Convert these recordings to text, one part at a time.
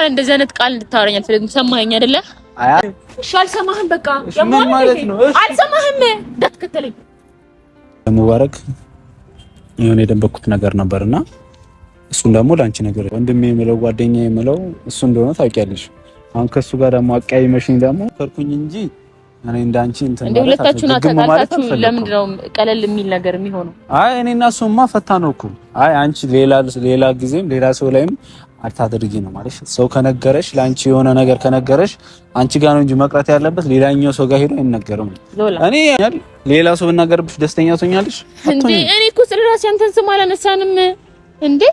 በኋላ እንደዚህ አይነት ቃል እንድታወራኝ አልፈልግም። ሰማኸኝ አይደለ? እሺ አልሰማህም። በቃ ምን ማለት ነው? አልሰማህም። እንዳትከተለኝ። ሙባረክ የሆነ የደበኩት ነገር ነበርና እሱን ደግሞ ላንቺ ነገር ወንድሜ የምለው ጓደኛዬ የምለው እሱ እንደሆነ ታውቂያለሽ። አሁን ከሱ ጋር ደግሞ አቀያይመሽኝ ደግሞ ከርኩኝ እንጂ እኔ እንዳንቺ እንትን ማለት ሁለታችሁና ተጣልታችሁ ለምንድን ነው ቀለል የሚል ነገር የሚሆነው? አይ እኔና እሱማ ፈታ ነው እኮ። አይ አንቺ ሌላ ጊዜም ሌላ ሰው ላይም አታድርጊ ነው ማለት። ሰው ከነገረሽ ላንቺ የሆነ ነገር ከነገረሽ አንቺ ጋር ነው እንጂ መቅረት ያለበት ሌላኛው ሰው ጋር ሄዶ አይነገርም። እኔ ሌላ ሰው ብናገርብሽ ደስተኛ ትሆኛለሽ እንዴ? እኔ እኮ ስለራሴ አንተን ስም አላነሳንም እንዴ?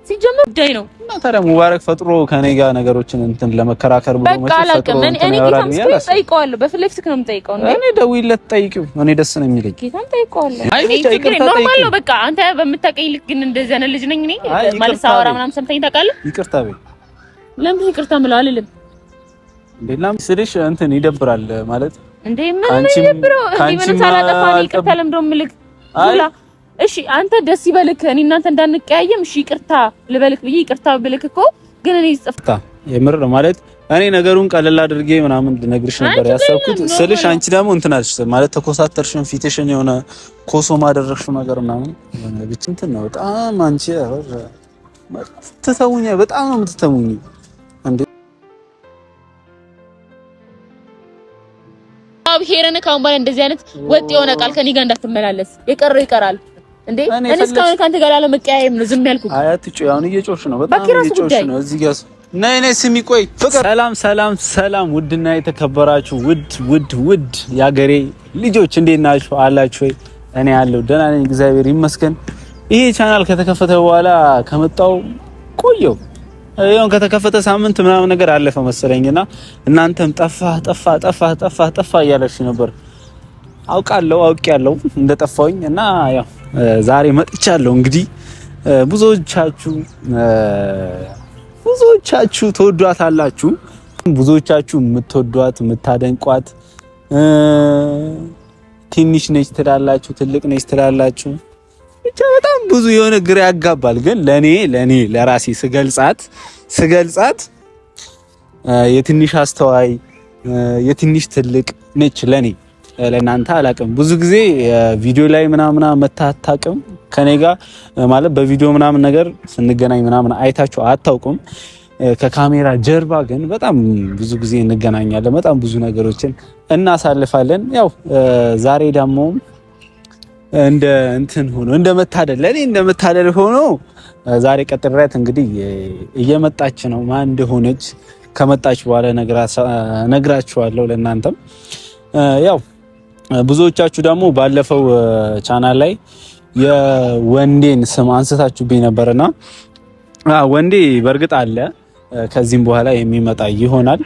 ሲጀምር ጉዳይ ነው እና ታዲያ ሙባረክ ፈጥሮ ከኔ ጋር ነገሮችን እንትን ለመከራከር ብሎ በቃ አላውቅም። እኔ ጌታም ጠይቀዋለሁ። በፊት ለፊት ነው የምጠይቀው እንዴ? እኔ ደውይለት ጠይቂው። እኔ ደስ ነው የሚለኝ። ጌታም ጠይቀዋለሁ። እኔ ኖርማል ነው በቃ። አንተ በምታውቀኝ ልክ ግን እንደዚህ አይነት ልጅ ነኝ እኔ ማለት ሳወራ ምናምን ሰምተኝ ታውቃለህ? ይቅርታ በይ። ለምን ይቅርታ የምለው አልልም እንዴ? ለምን ስልሽ እንትን ይደብራል ማለት እንዴ? ምን ይደብረው? ምን ሳላጠፋ ይቅርታ ለምዶ ምልክ ሁላ እሺ አንተ ደስ ይበልክ። እኔ እናንተ እንዳንቀያየም እሺ ይቅርታ ልበልክ ብዬ ይቅርታ ብልክ እኮ ግን እኔ ጽፍታ የምር ማለት እኔ ነገሩን ቀለል አድርጌ ምናምን ልነግርሽ ነበር ያሰብኩት ስልሽ አንቺ ደግሞ እንትን አልሽ ማለት ተኮሳተርሽን ፊትሽን የሆነ ኮሶ ማደረግሽው ነገር ምናምን ብቻ እንትን ነው በጣም አንቺ ትተውኝ በጣም ነው የምትተውኝ እንዴ? አብሄረን ካሁን በኋላ እንደዚህ አይነት ወጥ የሆነ ቃል ከኔ ጋር እንዳትመላለስ። የቀረው ይቀራል እንዴ? እኔ እስካሁን ካንተ ጋር ለመቀያየም ነው ዝም ያልኩት። አያትጩ አሁን እየጮሽ ነው፣ በጣም እየጮሽ ነው። እዚህ ጋር ነይ ስሚ፣ ቆይ ፍቅር። ሰላም ውድና የተከበራችሁ ውድ ያገሬ ልጆች እንዴት ናችሁ? አላችሁ ወይ? እኔ ያለው ደህና ነኝ እግዚአብሔር ይመስገን። ይሄ ቻናል ከተከፈተ በኋላ ከመጣው ቆየው ይሄን ከተከፈተ ሳምንት ምናምን ነገር አለፈ መሰለኝና እናንተም ጠፋ እያላችሁ ነበር። አውቄያለሁ እንደጠፋሁኝ እና ያው ዛሬ መጥቻለሁ። እንግዲህ ብዙዎቻችሁ ተወዷታላችሁ፣ ብዙዎቻችሁ የምትወዷት የምታደንቋት ትንሽ ነች ትላላችሁ፣ ትልቅ ነች ትላላችሁ። ብቻ በጣም ብዙ የሆነ ግራ ያጋባል። ግን ለኔ ለራሴ ስገልጻት የትንሽ አስተዋይ የትንሽ ትልቅ ነች ለኔ። ለእናንተ አላውቅም። ብዙ ጊዜ ቪዲዮ ላይ ምናምን መታታቅም ከኔ ጋር ማለት በቪዲዮ ምናምን ነገር ስንገናኝ ምናምን አይታችሁ አታውቁም። ከካሜራ ጀርባ ግን በጣም ብዙ ጊዜ እንገናኛለን። በጣም ብዙ ነገሮችን እናሳልፋለን። ያው ዛሬ ደግሞ እንደ እንትን ሆኖ እንደ መታደል ሆኖ ዛሬ ቀጥሬያት እንግዲህ እየመጣች ነው። ማን እንደሆነች ከመጣች በኋላ ነግራችኋለሁ ለእናንተም። ያው ብዙዎቻችሁ ደግሞ ባለፈው ቻናል ላይ የወንዴን ስም አንስታችሁብኝ ነበርና ወንዴ በእርግጥ አለ ከዚህም በኋላ የሚመጣ ይሆናል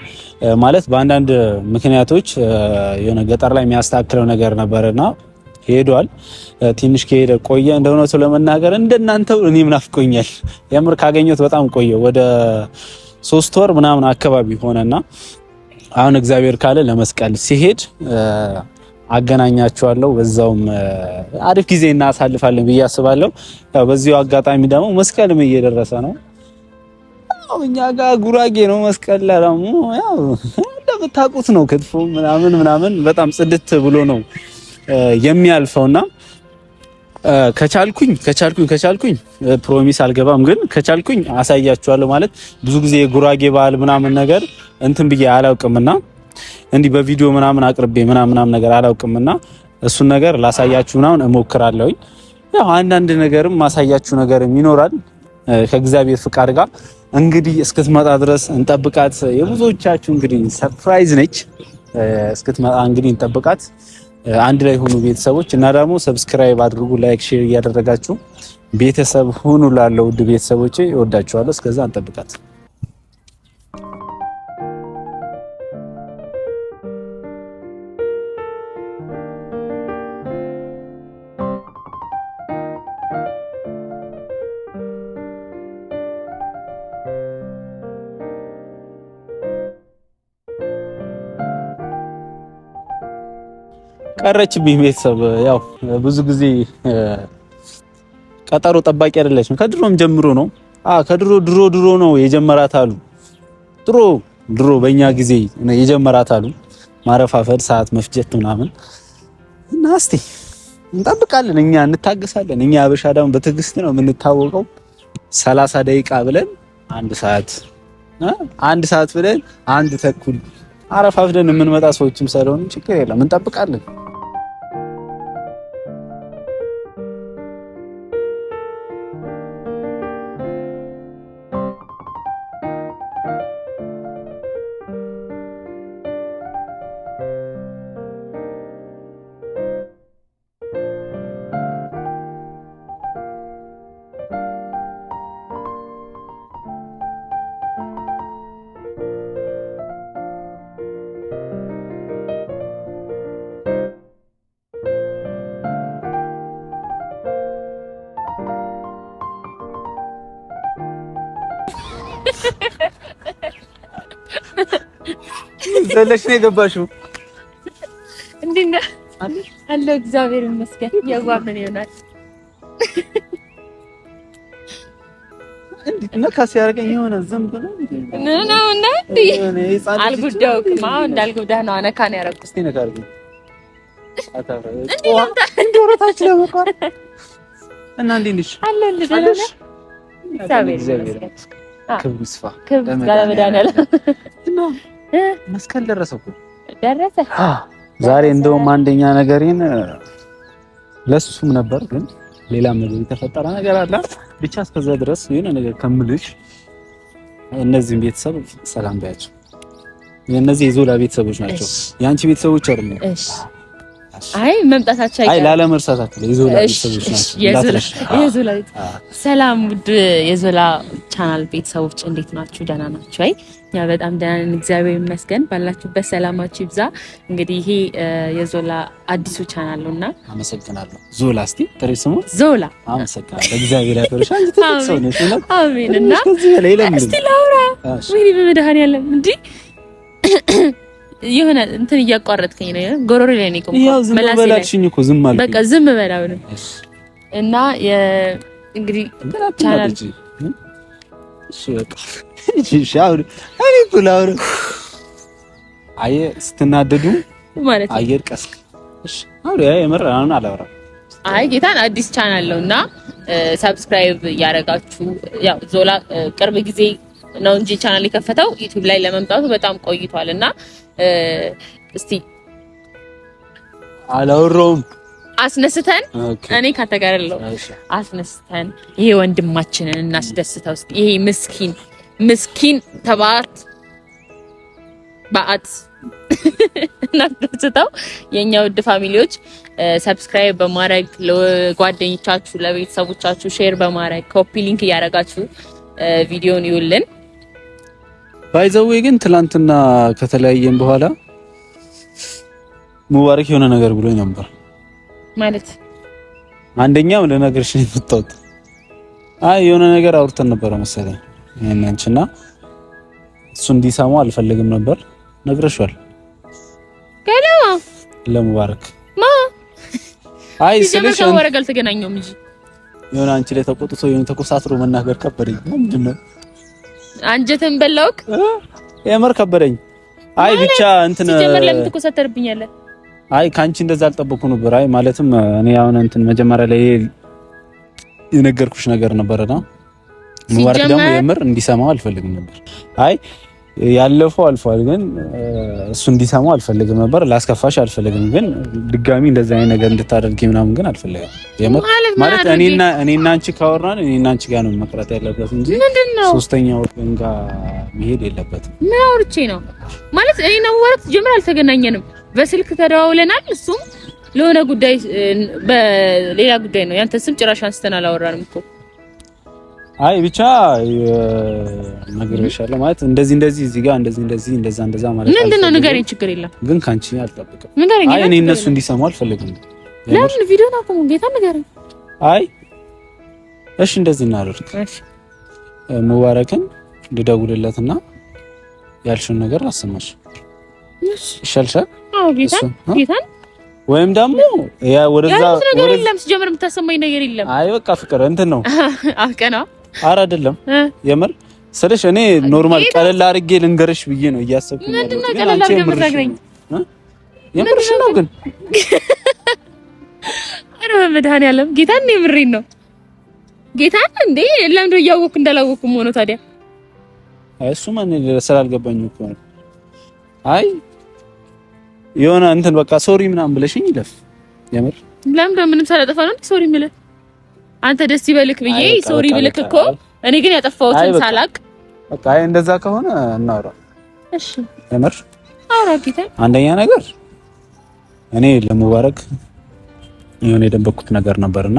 ማለት በአንዳንድ ምክንያቶች የሆነ ገጠር ላይ የሚያስተካክለው ነገር ነበርና ሄዷል። ትንሽ ከሄደ ቆየ። እንደሆነው ለመናገር እንደናንተው እኔም ናፍቆኛል። የምር ካገኘሁት በጣም ቆየ። ወደ 3 ወር ምናምን አካባቢ ሆነና አሁን እግዚአብሔር ካለ ለመስቀል ሲሄድ አገናኛቸዋለሁ። በዛውም አሪፍ ጊዜ እናሳልፋለን ብዬ አስባለሁ። ያው በዚሁ አጋጣሚ ደግሞ መስቀልም እየደረሰ ነው። ያው እኛ ጋር ጉራጌ ነው መስቀል ደግሞ ያው እንደምታውቁት ነው። ክትፎ ምናምን በጣም ጽድት ብሎ ነው የሚያልፈውና ከቻልኩኝ ፕሮሚስ አልገባም፣ ግን ከቻልኩኝ አሳያችኋለሁ። ማለት ብዙ ጊዜ የጉራጌ ባህል ምናምን ነገር እንትን ብዬ አላውቅምና እንዲህ በቪዲዮ ምናምን አቅርቤ ምናምን ነገር አላውቅምና እሱን ነገር ላሳያችሁ ምናምን እሞክራለሁ። ያው አንዳንድ ነገርም ማሳያችሁ ነገርም ይኖራል ከእግዚአብሔር ፍቃድ ጋር። እንግዲህ እስክትመጣ ድረስ እንጠብቃት። የብዙዎቻችሁ እንግዲህ ሰርፕራይዝ ነች። እስክትመጣ እንግዲህ እንጠብቃት። አንድ ላይ ሁኑ ቤተሰቦች፣ እና ደግሞ ሰብስክራይብ አድርጉ፣ ላይክ፣ ሼር እያደረጋችሁ ቤተሰብ ሁኑ። ላለው ውድ ቤተሰቦቼ እወዳችኋለሁ። እስከዛ እንጠብቃት። ቀረችብኝ ቤተሰብ። ያው ብዙ ጊዜ ቀጠሮ ጠባቂ አይደለችም። ከድሮም ጀምሮ ነው ከድሮ ነው የጀመራት አሉ ድሮ በእኛ ጊዜ የጀመራት አሉ ማረፋፈድ፣ ሰዓት መፍጀት ምናምን እና እስቲ እንጠብቃለን። እኛ እንታገሳለን። እኛ አበሻ ደግሞ በትዕግስት ነው የምንታወቀው። 30 ደቂቃ ብለን 1 ሰዓት ብለን 1 ተኩል አረፋፍደን የምንመጣ ሰዎችም ስለሆነ ችግር የለም እንጠብቃለን። ዘለሽ ነው የገባሽው? እንዴት ነህ? አለሁ እግዚአብሔር ይመስገን። የጓም ምን ይሆናል እንዴ? ነካስ ያደርገኝ የሆነ ዘንብ ነው ነው እንዴ? አልጉዳውክም። አሁን እንዳልጉዳህ ነው አነካን ያደረኩት። እስቲ ነካ አድርገኝ እንዴ ወረታች ለመቋር እና እንዴ ነሽ? አለልህ ደህና ነህ? እግዚአብሔር ይመስገን። ክብር ይስፋ። ክብር ለመድኃኒዓለም እና መስቀል ደረሰ እኮ ደረሰ። ዛሬ እንደውም አንደኛ ነገሬን ለሱም ነበር፣ ግን ሌላም ነገር የተፈጠረ ነገር አለ። ብቻ እስከዛ ድረስ የሆነ ነገር ከምልሽ እነዚህም ቤተሰብ ሰላም ባያቸው። የነዚህ የዞላ ቤተሰቦች ናቸው፣ ያንቺ ቤተሰቦች አይደለም። እሺ አይ መምጣታቸው አይ ላለመርሳታችሁ የዞላ ቤተሰቦች ናቸው። የዞላ ሰላም ውድ የዞላ ቻናል ቤተሰቦች እንዴት ናችሁ? ደህና ናችሁ? አይ ያ በጣም ደህና ነን፣ እግዚአብሔር ይመስገን። ባላችሁበት ሰላማችሁ ይብዛ። እንግዲህ ይሄ የዞላ አዲሱ ቻናል ነውና አመሰግናለሁ። ዞላ እስቲ ጥሪ ስሙ ዞላ። አመሰግናለሁ። እግዚአብሔር ያክብርሽ። አንቺ ትልቅ ሰው ነሽ። አሜን። እና እስቲ ላውራ ወይ በመድኃኒዓለም እንዴ የሆነ እንትን እያቋረጥከኝ ነው። ጎሮሮ ላይ ነው ቆምኩ። ያው ዝም በላልሽኝ እኮ ዝም አልኩኝ። በቃ ዝም በላው ነው። እና እንግዲህ ቻናል እሺ በቃ እሺ አውሪ። እኔ እኮ ላውራ ስትናደዱ ማለት አየር ቀስቅ። እሺ አውሪ። የምር አሁን አላወራም። አይ ጌታን አዲስ ቻናል ነውና ሰብስክራይብ ያደረጋችሁ ያው ዞላ ቅርብ ጊዜ ነው እንጂ ቻናል የከፈተው ዩቲዩብ ላይ ለመምጣቱ በጣም ቆይቷልና እስቲ አላወራውም አስነስተን እኔ ካተጋረለው አስነስተን ይሄ ወንድማችንን እናስደስተው። እስቲ ይሄ ምስኪን ተባት ባአት እናስደስተው። የኛ ውድ ፋሚሊዎች ሰብስክራይብ በማድረግ ለጓደኞቻችሁ ለቤተሰቦቻችሁ ሼር በማድረግ ኮፒ ሊንክ እያደረጋችሁ ቪዲዮን ይውልን። ባይዘዌ ግን ትላንትና ከተለያየን በኋላ ሙባረክ የሆነ ነገር ብሎኝ ነበር። ማለት አንደኛው ለነገርሽ ነው የምትወጣው። አይ የሆነ ነገር አውርተን ነበር መሰለኝ እናንቺና እሱ እንዲሰማው አልፈልግም ነበር። ነግረሽዋል? ገለማ ለሙባረክ ማ አይ ስለሽ ነው ወረጋል ተገናኘው እንጂ የሆነ አንቺ ላይ ተቆጥቶ የሆነ ተኮሳትሮ መናገር ከበደኝ። ምንድነው አንጀትን በላውክ የምር ከበደኝ። አይ ብቻ እንትን ሲጀመር ለምን ተኮሳተርብኛለህ? አይ ካንቺ እንደዛ አልጠበኩ ነበር። አይ ማለትም እኔ አሁን እንትን መጀመሪያ ላይ የነገርኩሽ ነገር ነበርና ሙባረክ ደግሞ የምር እንዲሰማው አልፈልግም ነበር። አይ ያለፈው አልፏል፣ ግን እሱ እንዲሰማው አልፈልግም ነበር። ላስከፋሽ አልፈልግም፣ ግን ድጋሚ እንደዛ አይነት ነገር እንድታደርጊ ምናምን ግን አልፈልግም። የምር ማለት እኔና አንቺ ካወራን እኔና አንቺ ጋር ነው መቅረት ያለበት እንጂ ሶስተኛው ወገን ጋር መሄድ የለበትም። ምን አውርቼ ነው ማለት እኔና ሙባረክ ጀምር አልተገናኘንም። በስልክ ተደዋውለናል። እሱም ለሆነ ጉዳይ በሌላ ጉዳይ ነው። ያንተ ስም ጭራሽ አንስተን አላወራንም እኮ። አይ ብቻ ነግሬሻለሁ ማለት እንደዚህ እዚህ ጋር እንደዚህ እንደዛ ማለት ምንድነው? ንገረኝ። ችግር የለም ግን ካንቺ አልጠብቅም። ንገረኝ። አይ እኔ እነሱ እንዲሰሙ አልፈልግም። ለምን ቪዲዮን አቆሙ? ጌታ ንገረኝ። አይ እሺ እንደዚህ እናደርግ። እሺ ሙባረክን ልደውልለትና ያልሽውን ነገር አሰማሽ። እሺ ይሻልሻል? አዎ ጌታን ወይም ደግሞ ያ ወደዛ ነገር የለም። ሲጀምር የምታሰማኝ ነገር የለም። አይ በቃ ፍቅር እንትን ነው አፍቀና ኧረ አይደለም የምር ስለሽ እኔ ኖርማል ቀለል አድርጌ ልንገርሽ ብዬ ነው እያሰብኩኝ ያለው። ምንድነው ቀለል አድርጌ የምትነግረኝ? የምርሽ ነው ግን አረ በመድኃኒዓለም ጌታን ነው የምሬን ነው። ጌታን እንዴ ለምን ነው እያወቅኩ እንዳላወቅኩ ሆኖ ታዲያ? አይ እሱ ማን ስላልገባኝ እኮ ነው። አይ የሆነ እንትን በቃ ሶሪ ምናምን ብለሽኝ ይለፍ። የምር ለምን ምንም ሳላጠፋ ነው ሶሪ የምልህ? አንተ ደስ ይበልክ ብዬ ሶሪ ብልክ እኮ እኔ ግን ያጠፋሁትን ሳላቅ በቃ አይ እንደዛ ከሆነ እናውራ። እሺ የምር አውራ ጌታ። አንደኛ ነገር እኔ ለሙባረክ የሆነ የደበኩት ነገር ነበርና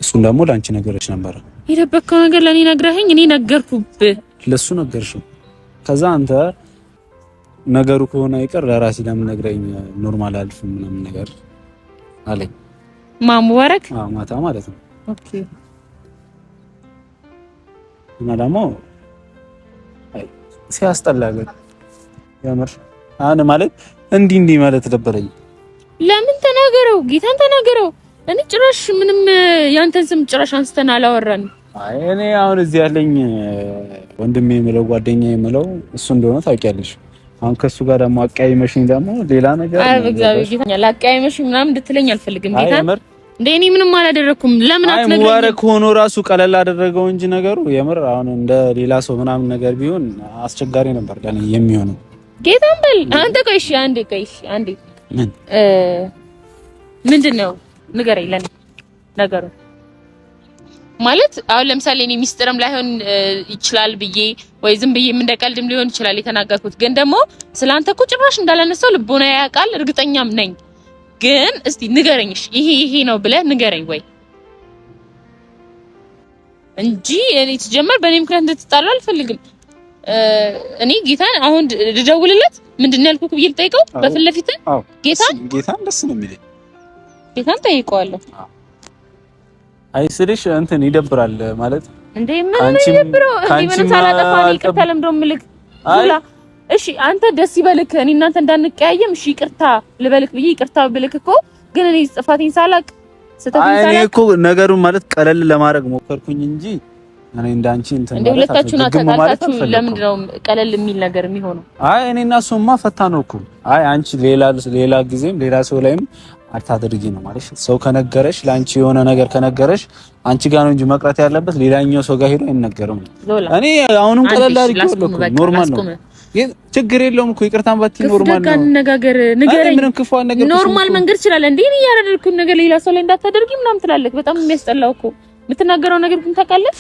እሱን ደግሞ ላንቺ ነገርሽ ነበር። የደበከው ነገር ለኔ ነግረኸኝ እኔ ነገርኩብህ። ለሱ ነገርሽው። ከዛ አንተ ነገሩ ከሆነ ይቀር ለራሴ ለምን ነግረኝ ኖርማል አልፍ ምናምን ነገር አለኝ። ሙባረክ ማታ ማለት ነው። ኦኬ እና ደግሞ አይ ሲያስጠላኝ የምር አነ ማለት እንዲህ ማለት ደበረኝ። ለምን ተናገረው? ጌታን ተናገረው። እኔ ጭራሽ ምንም ያንተን ስም ጭራሽ አንስተን አላወራንም። አይ እኔ አሁን እዚህ ያለኝ ወንድሜ የምለው ጓደኛዬ የምለው እሱ እንደሆነ ታውቂያለሽ። አሁን ከሱ ጋር ደግሞ አቀያይመሽኝ ደግሞ ሌላ ነገር አይ በእግዚአብሔር ጌታኛ ላቀያይመሽኝ ምናምን እንድትለኝ አልፈልግም። ጌታን እንደ እኔ ምንም አላደረኩም። ለምን አትነግረኝ? አይ ሙባረክ ሆኖ ራሱ ቀለል አደረገው እንጂ ነገሩ የምር አሁን እንደ ሌላ ሰው ምናምን ነገር ቢሆን አስቸጋሪ ነበር ለኔ የሚሆነው። ጌታን በል አንተ ቆይ እሺ አንዴ ምን ምንድነው ንገረኝ ለኔ ነገሩ ማለት አሁን ለምሳሌ እኔ ሚስጥርም ላይሆን ይችላል ብዬ ወይ ዝም ብዬ እንደቀልድም ሊሆን ይችላል የተናገርኩት፣ ግን ደግሞ ስላንተ እኮ ጭራሽ እንዳላነሳው ልቦና ያውቃል እርግጠኛም ነኝ። ግን እስቲ ንገረኝሽ ይሄ ነው ብለህ ንገረኝ ወይ እንጂ እኔ ትጀመር በእኔ ምክንያት እንድትጣሉ አልፈልግም። እኔ ጌታን አሁን ልደውልለት ምንድነው ያልኩት ብዬ ልጠይቀው በፊት ለፊት ጌታን ደስ ነው የሚለኝ። ጌታን ጠይቀዋለሁ። አይ ስልሽ እንትን ይደብራል ማለት እንዴ ምን ይደብረው? ምን ሳላጠፋ ነው ይቅርታ ለምዶ ምልክ ዙላ። እሺ አንተ ደስ ይበልክ እኔ እናንተ እንዳንቀያየም እሺ ይቅርታ ልበልክ ብዬ ይቅርታ ብልክ እኮ ግን እኔ ጽፋቴን ሳላቅ ስተቴን ሳላቅ እኔ እኮ ነገሩን ማለት ቀለል ለማድረግ ሞከርኩኝ እንጂ እኔ እንዳንቺ እንትን ማለት ሁለታችሁና ተጣጣችሁ ለምንድን ነው ቀለል የሚል ነገር የሚሆነው? አይ እኔና እሱማ ፈታ ነው እኮ። አይ አንቺ ሌላ ጊዜም ሌላ ሰው ላይም አታድርጊ ነው ማለት ሰው ከነገረሽ ላንቺ የሆነ ነገር ከነገረሽ አንቺ ጋር ነው እንጂ መቅረት ያለበት ሌላኛው ሰው ጋር ሄዶ አይነገርም። እኔ አሁንም ቀለል አድርጌው ኖርማል ነው ችግር የለውም እኮ ይቅርታን ባቲ ኖርማል ነው። ነገር ንገረኝ ኖርማል መንገድ ይችላል እንዴ እኔ ያደረኩት ነገር ሌላ ሰው ላይ እንዳታደርጊ ምናምን ትላለህ። በጣም የሚያስጠላው እኮ የምትናገረው ነገር ግን ታውቃለህ።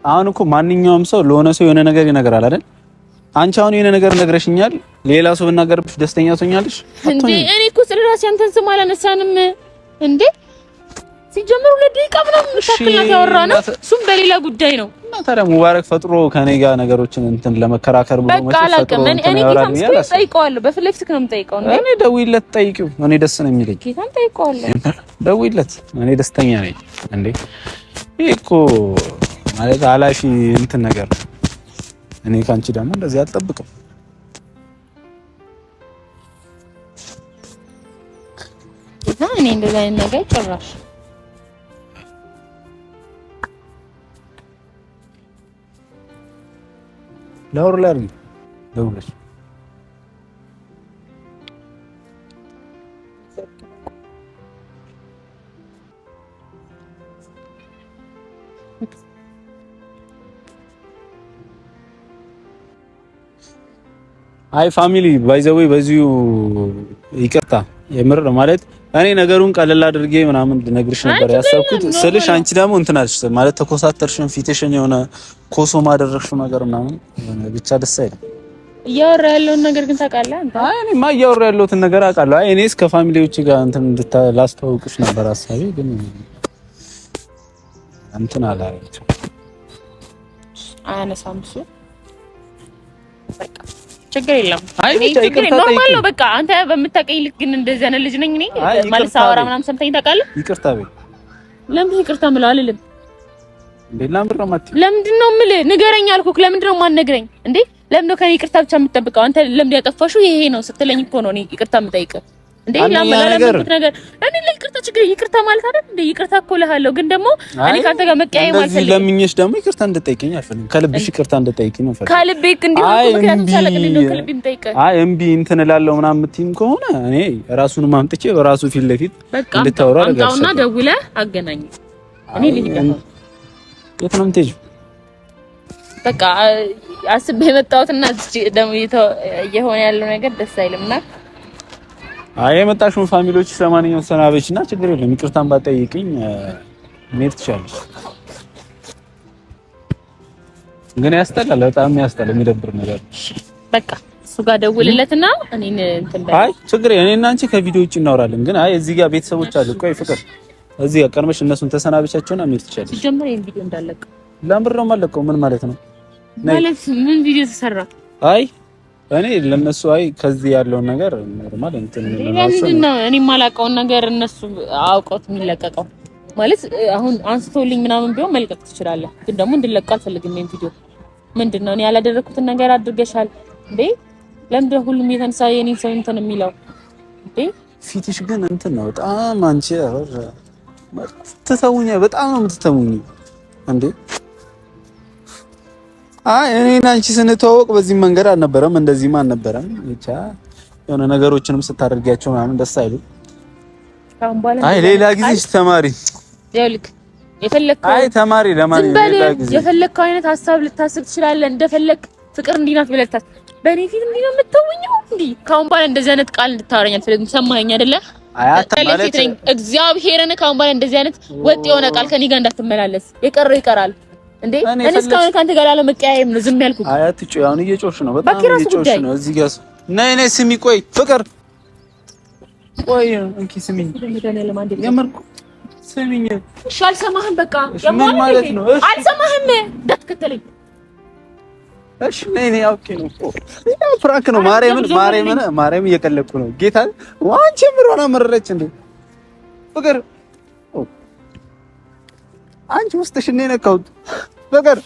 አሁን እኮ ማንኛውም ሰው ለሆነ ሰው የሆነ ነገር ይነግራል አይደል? አንቺ አሁን የሆነ ነገር ነግረሽኛል፣ ሌላ ሰው ብናገርብሽ ደስተኛ ትሆኛለሽ እንዴ? እኔ እኮ ስለራሴ አንተን ስም አላነሳንም እንዴ? ሲጀምሩ ለደቂቃ ምናምን ተከታተል ያወራነው እሱም በሌላ ጉዳይ ነው። እና ታዲያ ሙባረክ ፈጥሮ ከኔ ጋር ነገሮችን እንትን ለመከራከር ብሎ መሰለኝ እኔ ጌታን ጠይቀዋለሁ። በፊት ለፊት ነው የምጠይቀው እንዴ? እኔ ደውይለት ጠይቂው፣ እኔ ደስ ነው የሚለኝ። ጌታን ጠይቀዋለሁ፣ ደውይለት፣ እኔ ደስተኛ ነኝ እንዴ? ይሄ እኮ ማለት አላፊ እንትን ነገር ነው። እኔ ካንቺ ደግሞ እንደዚህ አልጠብቅም። እኔ እንደዛ አይነት ነገር ጭራሽ ለወር ላይ አድርጊ ደውለሽ አይ ፋሚሊ ባይ ዘ ዌይ በዚሁ ይቅርታ የምር ማለት እኔ ነገሩን ቀለል አድርጌ ምናምን ልነግርሽ ነበር ያሰብኩት ስልሽ አንቺ ደግሞ እንትን አልሽ ማለት ተኮሳተርሽን ፊትሽን የሆነ ኮሶ ማደረግሽው ነገር ምናምን ብቻ ደስ አይልም። እያወራ ያለውን ነገር ግን ታውቃለህ አንተ? አይ እኔማ እያወራ ያለሁትን ነገር አውቃለሁ። አይ እኔስ ከፋሚሊዎቼ ጋር እንትን ላስተዋውቅሽ ነበር ሀሳቤ ግን እንትን አላረችም። አያነሳም እሱ በቃ ችግር የለም። አይ ችግር ኖርማል ነው። በቃ አንተ በምታውቀኝ ልክ ግን እንደዚህ አይነት ልጅ ነኝ እኔ ማለት ሳወራ ምናምን ሰምተኝ ታውቃለህ? ይቅርታ በይ። ለምን ይቅርታ የምለው አልልም እንዴ? ለምንድን ነው የምልህ? ንገረኝ አልኩህ። ለምንድን ነው የማትነግረኝ እንዴ? ለምን ነው ከኔ ይቅርታ ብቻ የምትጠብቀው? አንተ ለምን ያጠፋሽው ይሄ ነው ስትለኝ እኮ ነው እኔ ይቅርታ የምጠይቅህ እንዴ ያመላለበት ነገር እኔ ለይቅርታ ችግር ይቅርታ ማለት አይደል እንዴ? ይቅርታ እኮ እልሃለሁ፣ ግን ደግሞ እኔ ካንተ ጋር መቀያየም አልፈልግም። እንደዚህ ለምኜሽ ደግሞ ይቅርታ እንድጠይቀኝ አልፈልግም። ከልብሽ ይቅርታ እንድጠይቀኝ ነው ፈልግ። ከልቤክ እንዲሁ ምክንያቱም ሳለቅ እንዴ ነው ከልቤም ጠይቀህ አይ እምቢ እንትን እላለሁ ምናምን የምትይም ከሆነ እኔ ራሱን ማምጥቼ በራሱ ፊት ለፊት እንድታወራ አደርጋለሁ። አምጣውና ደውለህ አገናኝ። እኔ ልሂድ ነው የት ነው የምትሄጂው? በቃ አስቤ የመጣሁትና ደግሞ እየሆነ ያለው ነገር ደስ አይልምና አይ የመጣሽውን ፋሚሊዎች ለማንኛውም ሰናበችና ችግር የለም። ይቅርታን ባጠይቅኝ ሜት ትችላለሽ። ግን ያስጠላል፣ በጣም ያስጠላል፣ የሚደብር ነገር። በቃ እሱ ጋር ደውልለትና እኔን እንትን በይ። አይ ችግር የለም፣ እኔና አንቺ ከቪዲዮ ውጪ እናወራለን። ግን አይ እዚህ ጋር ቤተሰቦች አሉ። ቆይ ፍቅር እዚህ ጋር ቀርመሽ እነሱን ተሰናበቻቸውና ሜት ትችላለሽ። ሲጀምር ይሄን ቪዲዮ እንዳለቀ ለምን ነው የማለቀው? ምን ማለት ነው? ማለት ምን ቪዲዮ ተሰራ? አይ እኔ ለነሱ አይ ከዚህ ያለውን ነገር ኖርማል እንትን ነው እኔ የማላውቀውን ነገር እነሱ አውቀውት የሚለቀቀው ማለት አሁን አንስቶልኝ ምናምን ቢሆን መልቀቅ ትችላለህ፣ ግን ደግሞ እንድለቀቅ አልፈልግም። ይሄን ቪዲዮ ምንድነው እኔ ያላደረኩትን ነገር አድርገሻል እንዴ? ለምን ሁሉም የተነሳ የኔን ሰው እንትን የሚለው እንዴ? ፊትሽ ግን እንትን ነው በጣም አንቺ ትተውኛ፣ በጣም ነው የምትተውኝ እንዴ? አይ እኔና አንቺ ስንተዋወቅ በዚህ መንገድ አልነበረም፣ እንደዚህም አልነበረም። ብቻ የሆነ ነገሮችንም ስታደርጊያቸው ምናምን ደስ አይሉ። አይ ሌላ ጊዜ ተማሪ ይልክ የፈለከው አይ ተማሪ ለማንኛውም ሌላ ጊዜ የፈለከው አይነት ሀሳብ ልታስብ ትችላለህ። እንደፈለክ ፍቅር እንዲናት ብለታስ በእኔ ፊት እንዲህ ነው የምትተውኝው እንዴ? ካሁን በኋላ እንደዚህ አይነት ቃል እንድታወራኝ አልፈልግም። ሰማኸኝ አይደለ? አያተማለት እግዚአብሔርን ካሁን በኋላ እንደዚህ አይነት ወጥ የሆነ ቃል ከኔ ጋር እንዳትመላለስ። የቀረው ይቀራል እንዴ? እኔ እስካሁን ካንተ ጋር ለመቀያየም ነው ዝም ያልኩት። አያትጩ አሁን እየጮሽ ነው፣ በጣም እየጮሽ ነው። እዚህ ጋር ነይ ስሚ፣ ቆይ ፍቅር ቆይ እንኪ ስሚኝ፣ የምርኩ ስሚኝ። እሺ አልሰማህም፣ በቃ ምን ማለት ነው? እሺ አልሰማህም፣ እንዳትከተለኝ። እሺ ነይ አውቄ ነው እኮ ያው ፍራንክ ነው። ማርያምን እየቀለድኩ ነው። ጌታ ዋንቺ ምን ሆነ መረረች እንዴ? ፍቅር አንቺ ውስጥሽ እኔ ነካሁት። ፍቅር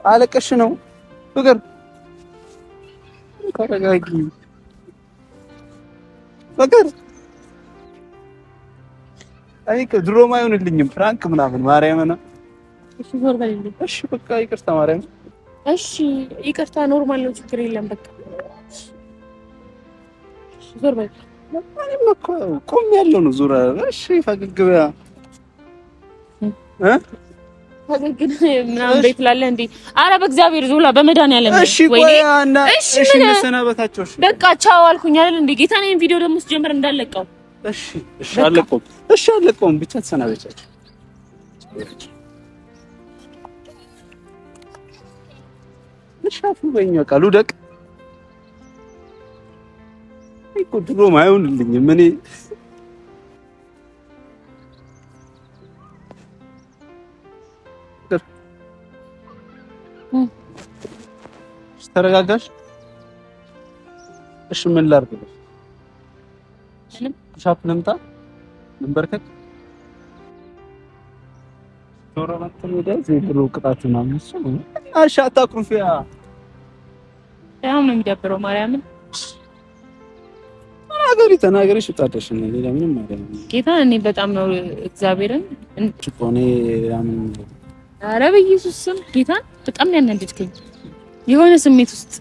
አለቀሽ ነው? ፍቅር ተረጋጊ። ፍቅር አይ ከድሮም አይሆንልኝም ፍራንክ ምናምን ማርያምን። እሺ ዞር በልልኝ። እሺ በቃ ይቅርታ ማርያምን። እሺ ይቅርታ ኖርማል ነው፣ ችግር የለም በቃ እሺ ዞር በል። ለማንም እኮ ቆም ያለው ነው ዙራ። እሺ ፈገግ በያ ፈገግ ምናምን ቤት ላለ እንዴ? ኧረ በእግዚአብሔር ዞላ በመድኃኒዓለም ወይ እሺ መሰናበታቸው። እሺ በቃ ቻው አልኩኝ አይደል እንዴ? ጌታ ነኝ። ቪዲዮ ደግሞ ስጀምር እንዳለቀው። እሺ አለቀውም ብቻ ተሰናበቻቸው። እሻፉ በእኛ ቃሉ ደቅ እኮ ድሮም አይሆንልኝም እኔ ተረጋጋሽ። እሺ ምን ላድርግ? ሻፕ ልምጣ? ልንበርከክ? ዶሮ መጥተን ወደ ዝብሩ ቅጣት ምናምን እሱ አሻ አታኩርፊያ። ያው ነው የሚደብረው። ማርያምን ተናገሪ ሽጣደሽ ነው። ሌላ ምንም አይደለም። ጌታ እኔ በጣም ነው እግዚአብሔርን እንጭቆኔ ያምን ኧረ በኢየሱስ ስም ጌታን በጣም ያናደድከኝ የሆነ ስሜት ውስጥ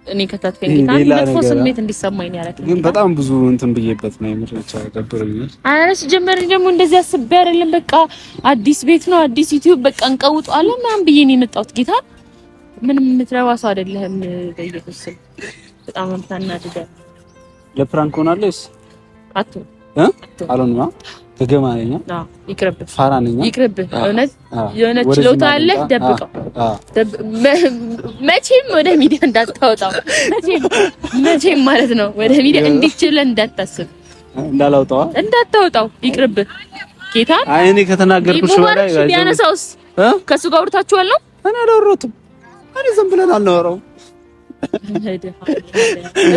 እኔ ከታተከኝ ጌታ መጥፎ ስሜት እንዲሰማኝ ያደረገኝ ግን በጣም ብዙ እንትን ብዬበት ነው የምርጫ ደብሮኛል። ኧረ ሲጀመር ደግሞ እንደዚህ አስቤ አይደለም። በቃ አዲስ ቤት ነው አዲስ ዩቲዩብ በቃ እንቀውጣለን ምናምን ብዬ ነው የመጣሁት። ጌታ ምንም የምትረባ ሰው አይደለህም። በኢየሱስ ስም በጣም የምታናድደው ለፕራንክ ሆናለስ አቶ አሎንማ ተገማነኛ ይቅርብ ፋራ ነኝ ይቅርብ። እውነት የሆነ ችሎታ አለ ደብቀው መቼም ወደ ሚዲያ እንዳታወጣው። መቼም ማለት ነው ወደ ሚዲያ እንዲችል እንዳታስብ እንዳታወጣው ይቅርብ። ጌታ አይ እኔ ከተናገርኩሽ በላይ ቢያነሳውስ ከሱ ጋር አውርታችኋል ነው? እኔ አላወራሁትም። እኔ ዝም ብለን አልነበረውም።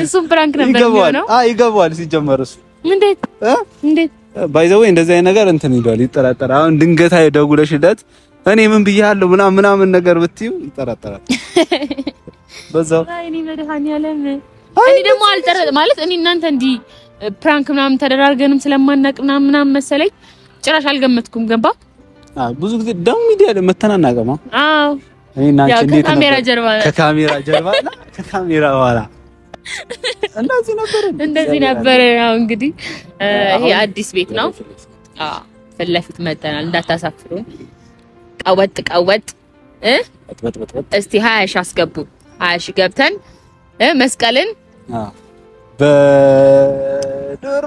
እሱም ፕራንክ ነበር የሚሆነው። ይገባዋል ሲጀመር እሱ እንዴት ባይ ዘ ወይ እንደዚህ አይነት ነገር እንትን ይሏል ይጠራጠራል። አሁን ድንገት ደውለሽለት እኔ ምን ብያለሁ ምናምን ነገር ብትዩ ይጠራጠራል። በዛው እኔ መድኃኒዓለም እኔ ደግሞ አልጠረጥ ማለት እኔ እናንተ እንዲ ፕራንክ ምናምን ተደራርገንም ስለማናቅ ምናምን መሰለኝ ጭራሽ አልገመትኩም። ገባ ብዙ ጊዜ ደም ሚዲያ መተናናቀማ። አዎ እኔ እና አንቺ እንዴት ከካሜራ ጀርባ ከካሜራ ከካሜራ በኋላ እንደዚህ ነበር። ያው እንግዲህ ይሄ አዲስ ቤት ነው። ፊት ለፊት መተናል፣ እንዳታሳፍሩን። ቀወጥ እስቲ 20 ሺህ አስገቡ። 20 ሺህ ገብተን መስቀልን በዶሮ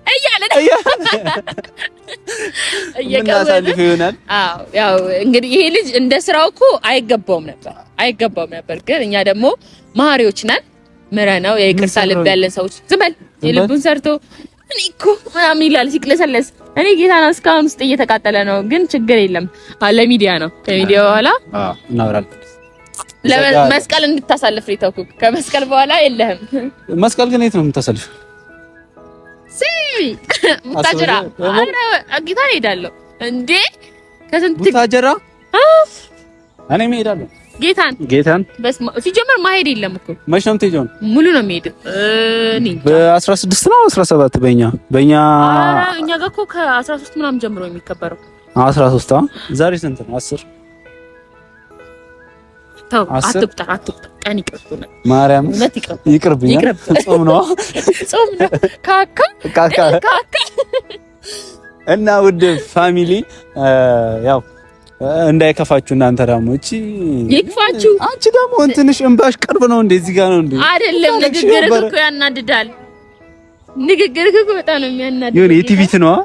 እያለን እናሳልፍ ይሆናል። አዎ ያው እንግዲህ ይሄ ልጅ እንደ ስራው እኮ አይገባውም ነበር፣ ግን እኛ ደግሞ መሀሪዎች ነን። ምረነው የይቅርታ ልብ ያለን ሰዎች ዝም በል የልቡን ሰርቶ እኔ እኮ ምናምን ይላል ሲቅለሰለስ። እኔ ጌታ ነው እስካሁን ውስጥ እየተቃጠለ ነው፣ ግን ችግር የለም አለ ሚዲያ ነው። ከሚዲያ በኋላ እናወራለን። ለመስቀል እንድታሳልፍ ነው። ከመስቀል በኋላ የለህም። መስቀል ግን የት ነው የምታሳልፍ? ቡታጅራ ጌታ ሄዳለሁ እንዴ ከስንት ቡታጅራ እኔ እሄዳለሁ። ጌታን ሲጀመር ማሄድ የለም እኮ መች ነው የምትሄጂው? ሙሉ ነው የሚሄደው። በ16 ነው 17 በእኛ እኛ ጋር እኮ ከ13 ምናምን ጀምሮ የሚከበረው 13 ዛሬ ስንት ነው? 10 ተው አትቁጠር። ቀን ይቅርብና ማርያም ይቅርብኛ። ጾም ነው ካካ እና ውድ ፋሚሊ ያው እንዳይከፋችሁ እናንተ ደግሞ እቺ ይክፋችሁ። አንቺ ደግሞ እንትንሽ እንባሽ ቅርብ ነው እንዴ? እዚህ ጋር ነው እንዴ? አይደለም። ንግግርህ እኮ ያናድዳል። ንግግርህ እኮ በጣም ነው የሚያናድድ። ይሁን የቲቪት ነው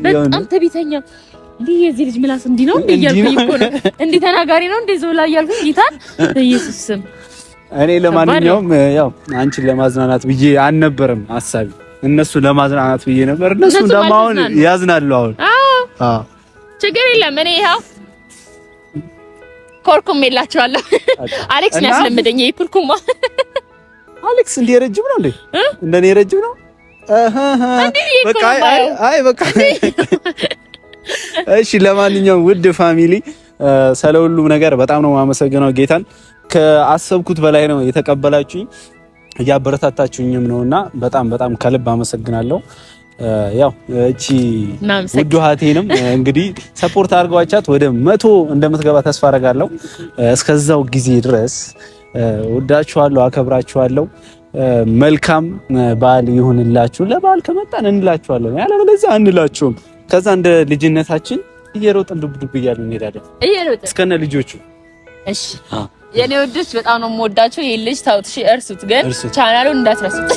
በጣም ተቢተኛ እንዴ የዚህ ልጅ ምላስ እንዴ ነው እንዴ ያልኩኝ እኮ ነው። እንዴ ተናጋሪ ነው እንዴ ዘውላ ያልኩኝ ጌታን በኢየሱስ ስም። እኔ ለማንኛውም ያው አንቺን ለማዝናናት ብዬ አልነበረም ሐሳቢ፣ እነሱ ለማዝናናት ብዬ ነበር። እነሱ ደግሞ አሁን ያዝናሉ። አዎ ችግር የለም። እኔ ይሄው ኮርኩም የላችኋለሁ። አሌክስ ነው ያስለመደኝ። ይሄ ኩርኩማ አሌክስ እንዴ ረጅም ነው እንዴ? እንደኔ ረጅም ነው። በቃ አይ በቃ እሺ። ለማንኛውም ውድ ፋሚሊ ስለ ሁሉም ነገር በጣም ነው የማመሰግነው። ጌታን ከአሰብኩት በላይ ነው የተቀበላችሁኝ፣ እያበረታታችሁኝም ነውና በጣም ከልብ አመሰግናለሁ። ያው እቺ ውድ እህቴንም እንግዲህ ሰፖርት አድርጓቻት ወደ 100 እንደምትገባ ተስፋ አደርጋለሁ። እስከዛው ጊዜ ድረስ ወዳችኋለሁ፣ አከብራችኋለሁ። መልካም በዓል ይሁንላችሁ። ለበዓል ከመጣን እንላችኋለን፣ ያለበለዚያ አንላችሁም። ከዛ እንደ ልጅነታችን እየሮጥን ዱብ እያልን እንሄዳለን እስከነ ልጆቹ። እሺ የኔ ወዶች በጣም ነው የምወዳቸው። ይሄ ልጅ ታውት እርሱት፣ ግን ቻናሉን እንዳትረሱት።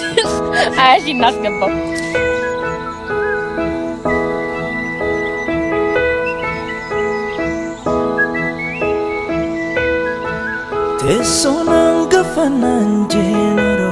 አያሺ እናስገባው። Te sono un cafanangelo